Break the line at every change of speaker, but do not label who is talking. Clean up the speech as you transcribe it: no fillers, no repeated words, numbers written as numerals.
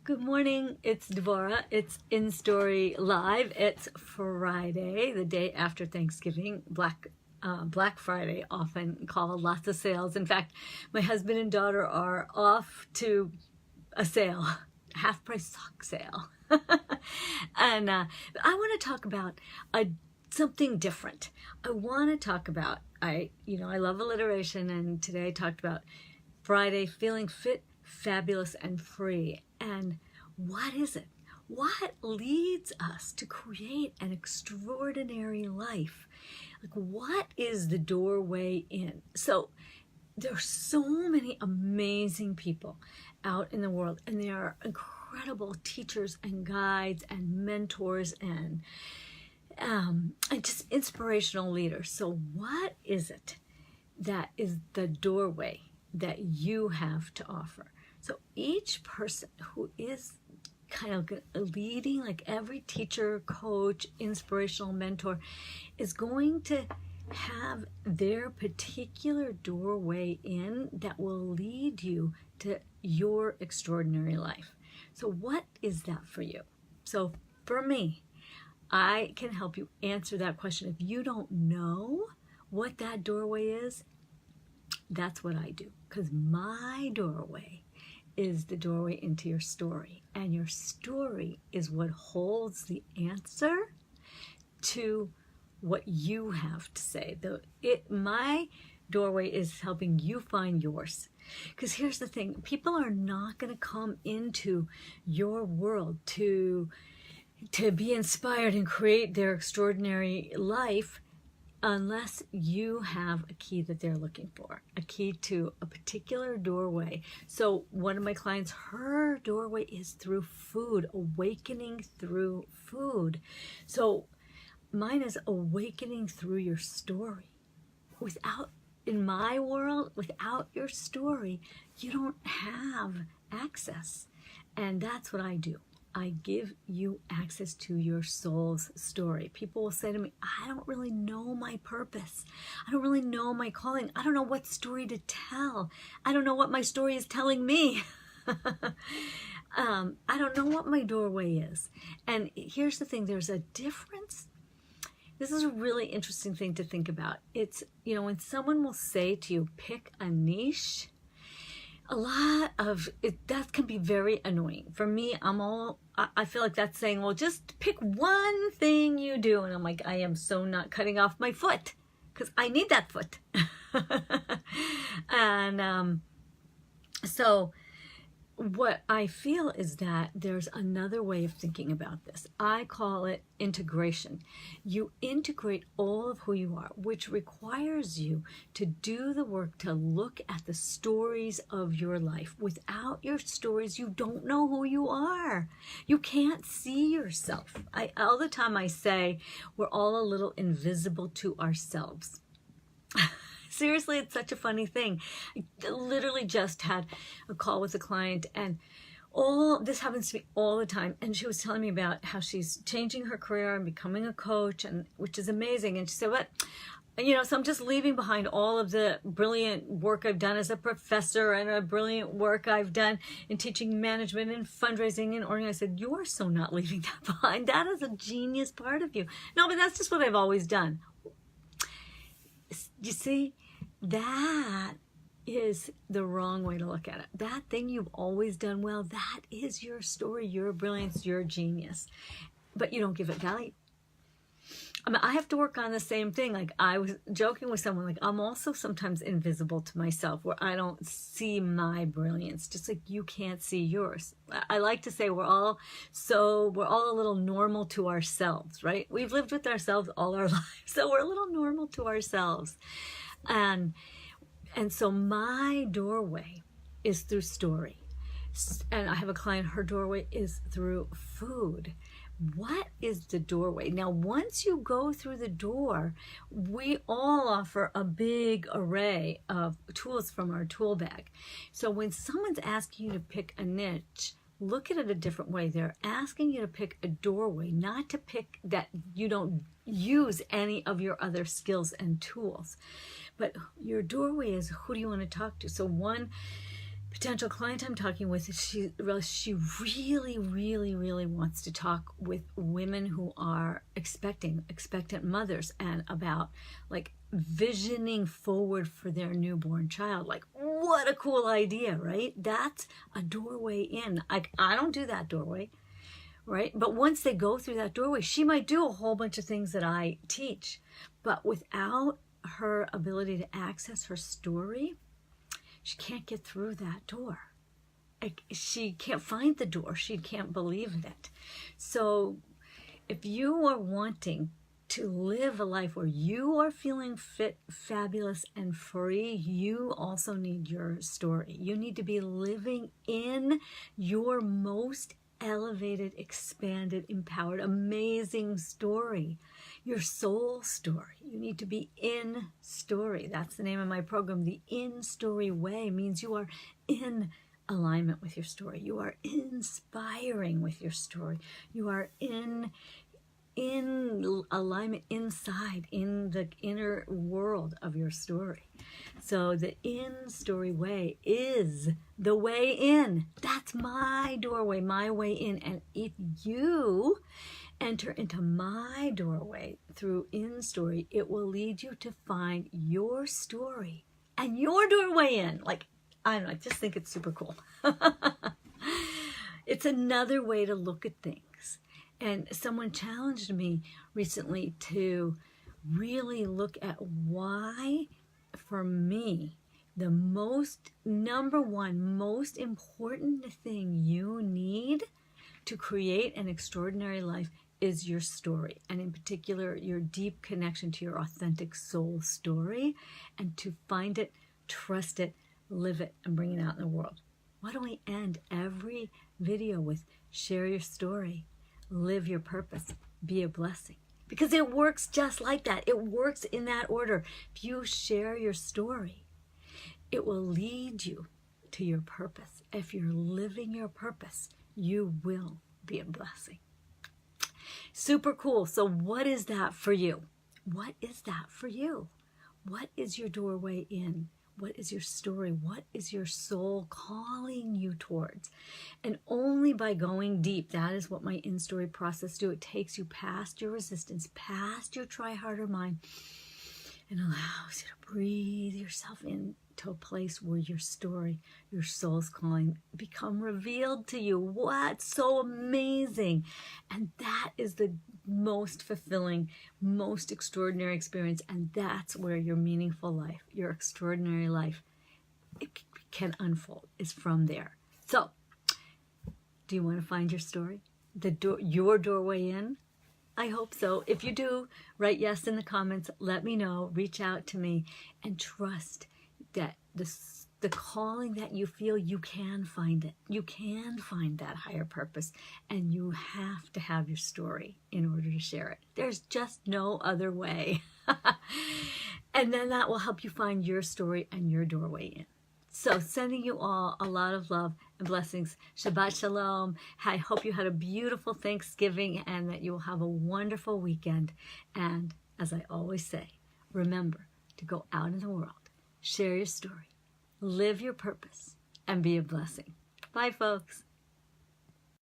Good morning, it's Devorah. It's InStory Live. It's Friday, the day after Thanksgiving, Black Friday, often called. Lots of sales. In fact, my husband and daughter are off to a sale, half-price sock sale. And I want to talk about something different. I want to talk about, I love alliteration, and today I talked about Friday, feeling fit, fabulous, and free. And what is it? What leads us to create an extraordinary life? Like, what is the doorway in? So there are so many amazing people out in the world, and there are incredible teachers and guides and mentors and just inspirational leaders. So what is it that is the doorway that you have to offer? So each person who is kind of leading, like every teacher, coach, inspirational mentor, is going to have their particular doorway in that will lead you to your extraordinary life. So what is that for you? So for me, I can help you answer that question. If you don't know what that doorway is, that's what I do, because my doorway is the doorway into your story, and your story is what holds the answer to what you have to say. My doorway is helping you find yours, because here's the thing: people are not going to come into your world to be inspired and create their extraordinary life unless you have a key that they're looking for, a key to a particular doorway. So one of my clients, her doorway is through food, awakening through food. So mine is awakening through your story. In my world, without your story, you don't have access. And that's what I do. I give you access to your soul's story. People will say to me, I don't really know my purpose. I don't really know my calling. I don't know what story to tell. I don't know what my story is telling me. I don't know what my doorway is. And here's the thing, there's a difference. This is a really interesting thing to think about. It's, when someone will say to you, pick a niche, a lot of it, that can be very annoying. For me, I feel like that's saying, well, just pick one thing you do. And I'm like, I am so not cutting off my foot, because I need that foot. And so what I feel is that there's another way of thinking about this. I call it integration. You integrate all of who you are, which requires you to do the work to look at the stories of your life. Without your stories, you don't know who you are. You can't see yourself. All the time I say, we're all a little invisible to ourselves. Seriously, it's such a funny thing. I literally just had a call with a client, and this happens to me all the time. And she was telling me about how she's changing her career and becoming a coach, and which is amazing. And she said, so I'm just leaving behind all of the brilliant work I've done as a professor and a brilliant work I've done in teaching management and fundraising and organizing. I said, you are so not leaving that behind. That is a genius part of you. No, but that's just what I've always done. You see, that is the wrong way to look at it. That thing you've always done well, that is your story, your brilliance, your genius. But you don't give it value. I have to work on the same thing. Like, I was joking with someone, like, I'm also sometimes invisible to myself, where I don't see my brilliance, just like you can't see yours. I like to say we're all a little normal to ourselves, right? We've lived with ourselves all our lives, so we're a little normal to ourselves. And so my doorway is through story. And I have a client, her doorway is through food. What is the doorway? Now, once you go through the door, we all offer a big array of tools from our tool bag. So when someone's asking you to pick a niche, look at it a different way. They're asking you to pick a doorway, not to pick that you don't use any of your other skills and tools. But your doorway is, who do you want to talk to? So one potential client I'm talking with, she really, really, really wants to talk with women who are expectant mothers, and about like visioning forward for their newborn child. Like, what a cool idea, right? That's a doorway in. I don't do that doorway, right? But once they go through that doorway, she might do a whole bunch of things that I teach, but without her ability to access her story, she can't get through that door. She can't find the door. She can't believe in it. So if you are wanting to live a life where you are feeling fit, fabulous, and free, you also need your story. You need to be living in your most elevated, expanded, empowered, amazing story, your soul story. You need to be in story. That's the name of my program. The InStory Way means you are in alignment with your story. You are inspiring with your story. You are in alignment inside, in the inner world of your story. So the InStory Way is the way in. That's my doorway, my way in. And if you enter into my doorway through InStory, it will lead you to find your story and your doorway in. Like, I don't know, I just think it's super cool. It's another way to look at things. And someone challenged me recently to really look at why, for me, the number one most important thing you need to create an extraordinary life is your story. And in particular, your deep connection to your authentic soul story, and to find it, trust it, live it, and bring it out in the world. Why don't we end every video with share your story, live your purpose, be a blessing? Because it works just like that. It works in that order. If you share your story, it will lead you to your purpose. If you're living your purpose, you will be a blessing. Super cool. So what is that for you? What is that for you? What is your doorway in? What is your story? What is your soul calling you towards? And only by going deep, that is what my InStory process do. It takes you past your resistance, past your try harder mind, and allows you to breathe yourself into a place where your story, your soul's calling, become revealed to you. What? So amazing. And that is the most fulfilling, most extraordinary experience. And that's where your meaningful life, your extraordinary life, it can unfold, is from there. So, do you want to find your story? Your doorway in? I hope so. If you do, write yes in the comments. Let me know. Reach out to me, and trust that the calling that you feel, you can find it. You can find that higher purpose, and you have to have your story in order to share it. There's just no other way. And then that will help you find your story and your doorway in. So sending you all a lot of love and blessings. Shabbat Shalom. I hope you had a beautiful Thanksgiving and that you will have a wonderful weekend. And as I always say, remember to go out in the world, share your story, live your purpose, and be a blessing. Bye, folks.